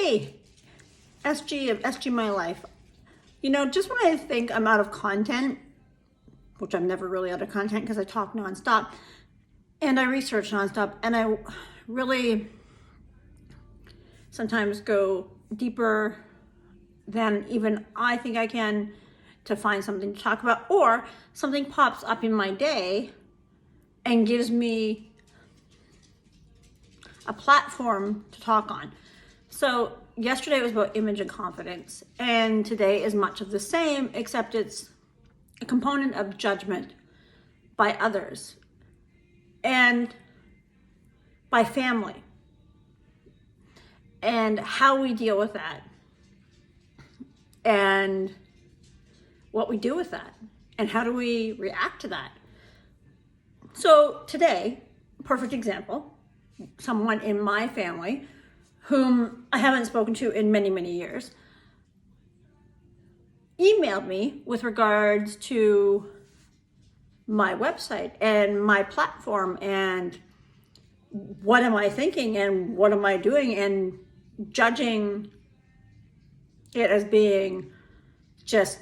Hey, SG of SG My Life. You know, just when I think I'm out of content, which I'm never really out of content because I talk nonstop and I research nonstop, and I really sometimes go deeper than even I think I can to find something to talk about, or something pops up in my day and gives me a platform to talk on. So yesterday was about image and confidence, and today is much of the same, except it's a component of judgment by others and by family, and how we deal with that, and what we do with that, and how do we react to that. So today, perfect example, someone in my family whom I haven't spoken to in many, many years, emailed me with regards to my website and my platform and what am I thinking and what am I doing, and judging it as being just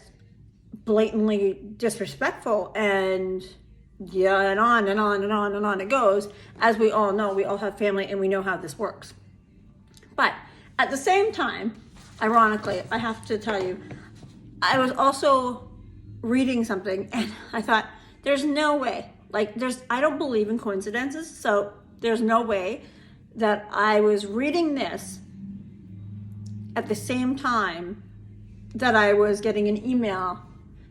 blatantly disrespectful, and yeah, and on and on and on and on it goes. As we all know, we all have family and we know how this works. But at the same time, ironically, I have to tell you, I was also reading something and I thought, there's no way, I don't believe in coincidences, so there's no way that I was reading this at the same time that I was getting an email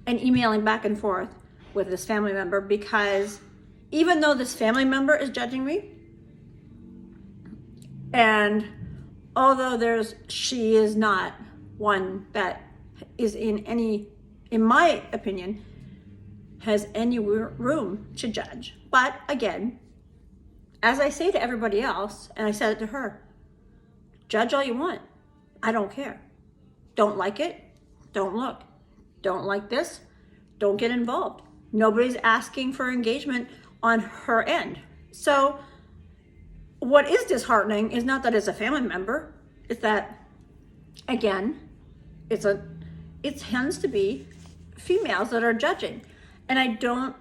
and emailing back and forth with this family member, because even though this family member is judging me, and although she is not one that is in my opinion, has any room to judge. But again, as I say to everybody else, and I said it to her, judge all you want. I don't care. Don't like it, don't look. Don't like this, don't get involved. Nobody's asking for engagement on her end. So what is disheartening is not that it's a family member, it's that, again, it tends to be females that are judging. And I don't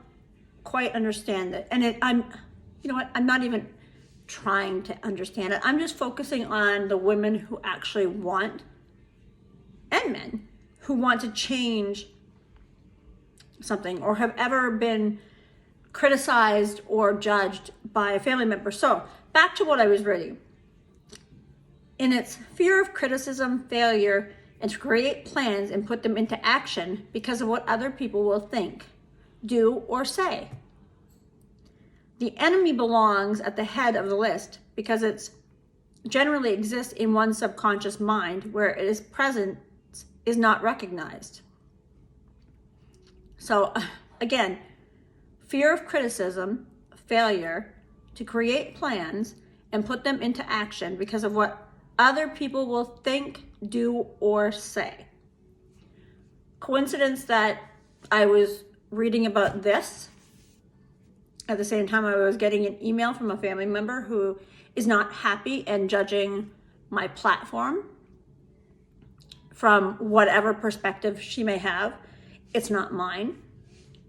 quite understand it. And I'm not even trying to understand it. I'm just focusing on the women who actually want, and men who want to change something or have ever been criticized or judged by a family member. So back to what I was reading. In its fear of criticism, failure, and to create plans and put them into action because of what other people will think, do, or say. The enemy belongs at the head of the list because it generally exists in one's subconscious mind, where its presence is not recognized. So again, fear of criticism, failure, to create plans and put them into action because of what other people will think, do, or say. Coincidence that I was reading about this at the same time I was getting an email from a family member who is not happy and judging my platform from whatever perspective she may have. It's not mine,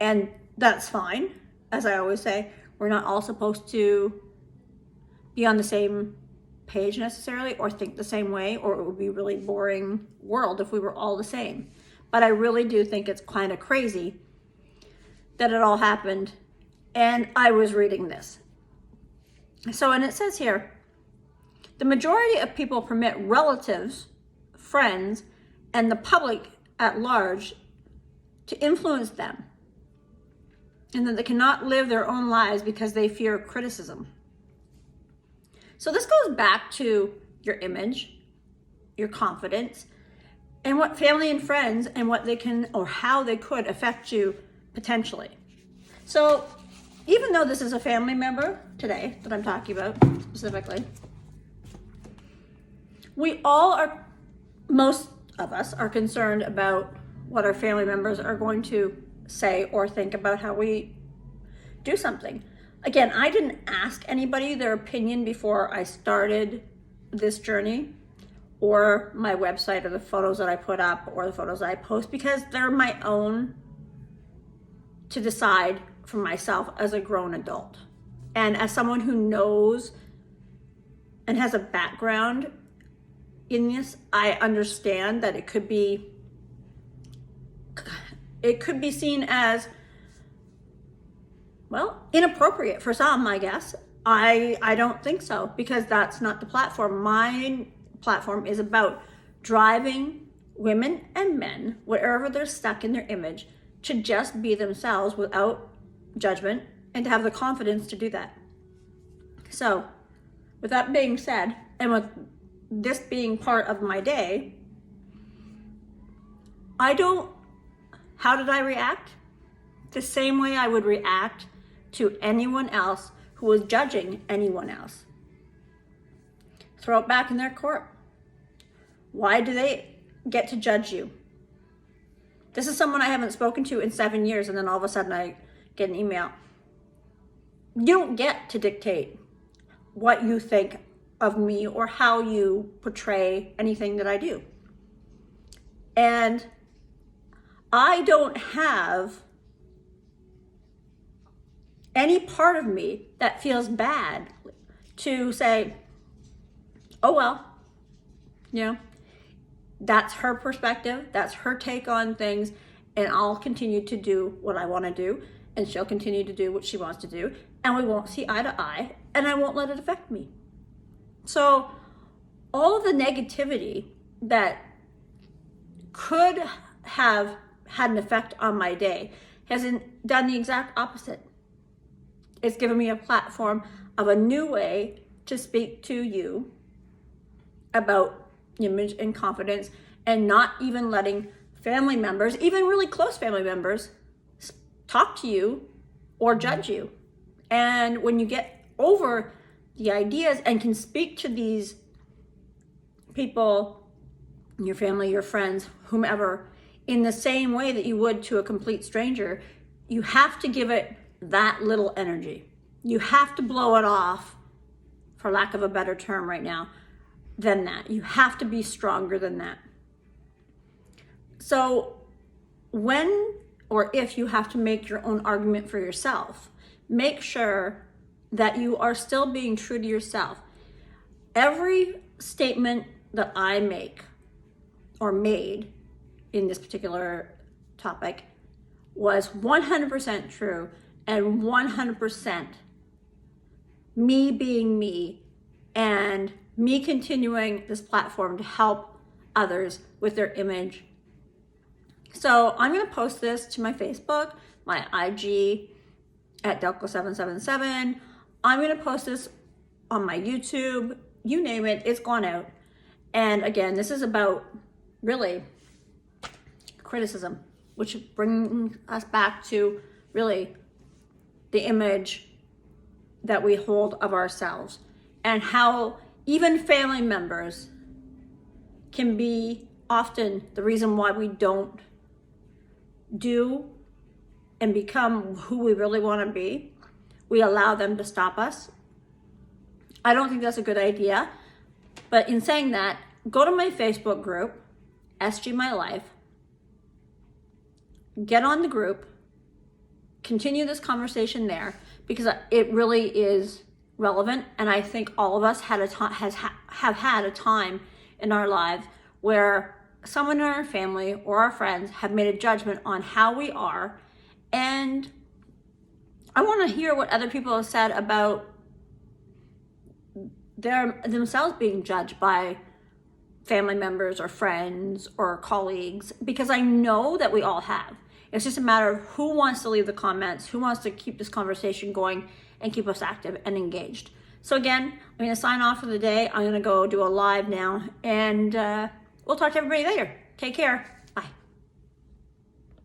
and that's fine. As I always say, we're not all supposed to be on the same page necessarily or think the same way, or it would be a really boring world if we were all the same. But I really do think it's kind of crazy that it all happened, and I was reading this. So, and it says here, the majority of people permit relatives, friends, and the public at large to influence them, and that they cannot live their own lives because they fear criticism. So this goes back to your image, your confidence, and what family and friends and what they can or how they could affect you potentially. So even though this is a family member today that I'm talking about specifically, most of us are concerned about what our family members are going to say or think about how we do something. Again, I didn't ask anybody their opinion before I started this journey or my website or the photos that I put up or the photos that I post, because they're my own to decide for myself as a grown adult. And as someone who knows and has a background in this, I understand that it could be seen as, well, inappropriate for some, I guess. I don't think so, because that's not the platform. My platform is about driving women and men, wherever they're stuck in their image, to just be themselves without judgment and to have the confidence to do that. So, with that being said, and with this being part of my day, how did I react? The same way I would react to anyone else who was judging anyone else. Throw it back in their court. Why do they get to judge you? This is someone I haven't spoken to in 7 years, and then all of a sudden I get an email. You don't get to dictate what you think of me or how you portray anything that I do. And I don't have any part of me that feels bad to say, oh, well, that's her perspective, that's her take on things, and I'll continue to do what I want to do, and she'll continue to do what she wants to do, and we won't see eye to eye, and I won't let it affect me. So all of the negativity that could have had an effect on my day has done the exact opposite. It's given me a platform of a new way to speak to you about image and confidence, and not even letting family members, even really close family members, talk to you or judge you. And when you get over the ideas and can speak to these people, your family, your friends, whomever, in the same way that you would to a complete stranger, you have to give it that little energy. You have to blow it off, for lack of a better term right now, than that. You have to be stronger than that. So when or if you have to make your own argument for yourself, make sure that you are still being true to yourself. Every statement that I make or made in this particular topic was 100% true and 100% me being me, and me continuing this platform to help others with their image. So I'm going to post this to my Facebook, my IG at Delco777. I'm going to post this on my YouTube, you name it, it's gone out. And again, this is about really criticism, which brings us back to really the image that we hold of ourselves, and how even family members can be often the reason why we don't do and become who we really want to be. We allow them to stop us. I don't think that's a good idea. But in saying that, go to my Facebook group, SG My Life, get on the group, continue this conversation there, because it really is relevant. And I think all of us have had a time in our lives where someone in our family or our friends have made a judgment on how we are. And I want to hear what other people have said about themselves being judged by family members or friends or colleagues, because I know that we all have. It's just a matter of who wants to leave the comments, who wants to keep this conversation going and keep us active and engaged. So again, I'm going to sign off for the day. I'm going to go do a live now, and we'll talk to everybody later. Take care.